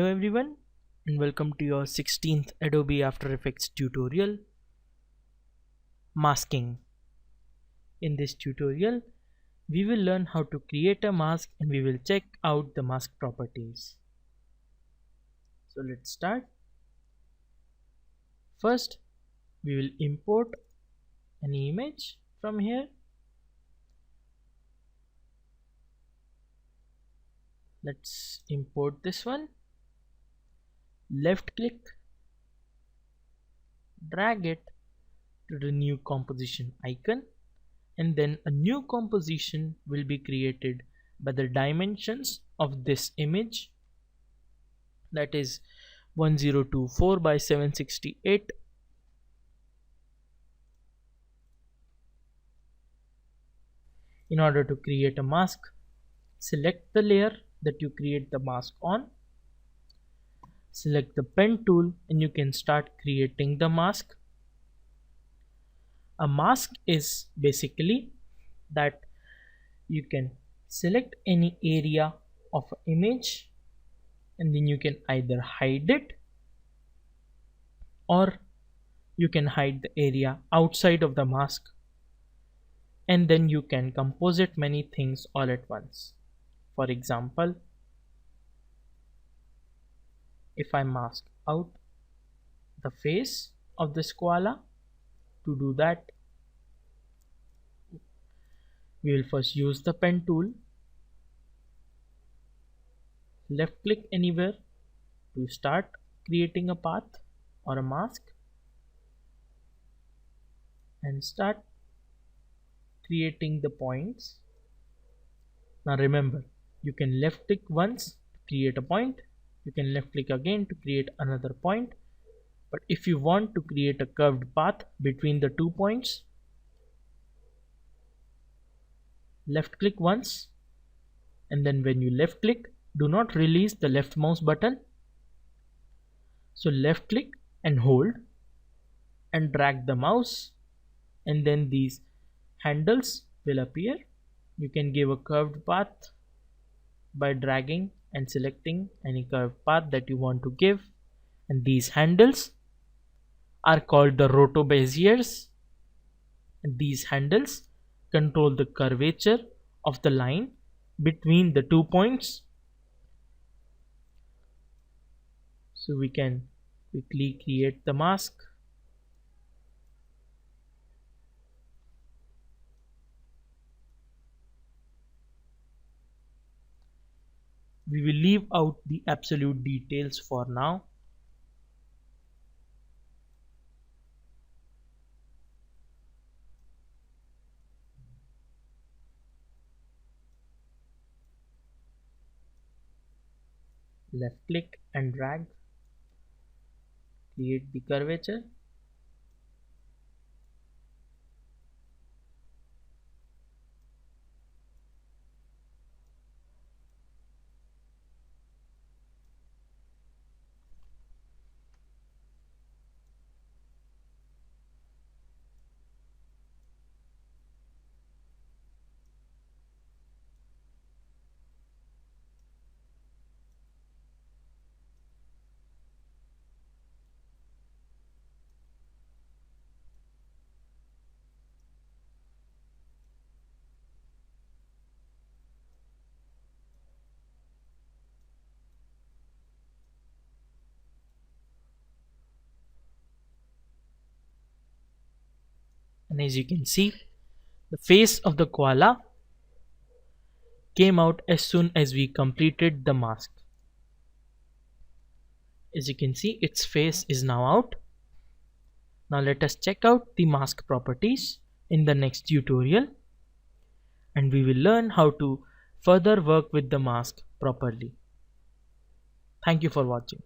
Hello everyone and welcome to your 16th Adobe After Effects tutorial, Masking. In this tutorial, we will learn how to create a mask and we will check out the mask properties. So let's start. First, we will import an image from here. Let's import this one. Left click, drag it to the new composition icon, and then a new composition will be created by the dimensions of this image, that is 1024 by 768. In order to create a mask, select the layer that you create the mask on, select the pen tool, and you can start creating the mask. A mask is basically that you can select any area of an image and then you can either hide it or you can hide the area outside of the mask, and then you can composite many things all at once. For example, if I mask out the face of this koala, to do that we will first use the pen tool, left click anywhere to start creating a path or a mask, and start creating the points. Now remember, you can left click once to create a point, you can left click again to create another point, but if you want to create a curved path between the 2 points, left click once, and then when you left click, do not release the left mouse button. So left click and hold and drag the mouse, and then these handles will appear. You can give a curved path by dragging and selecting any curved path that you want to give, and these handles are called the roto beziers, and these handles control the curvature of the line between the 2 points. So we can quickly create the mask. We will leave out the absolute details for now. Left click and drag, create the curvature. And as you can see, the face of the koala came out as soon as we completed the mask. As you can see, its face is now out. Now let us check out the mask properties in the next tutorial, and we will learn how to further work with the mask properly. Thank you for watching.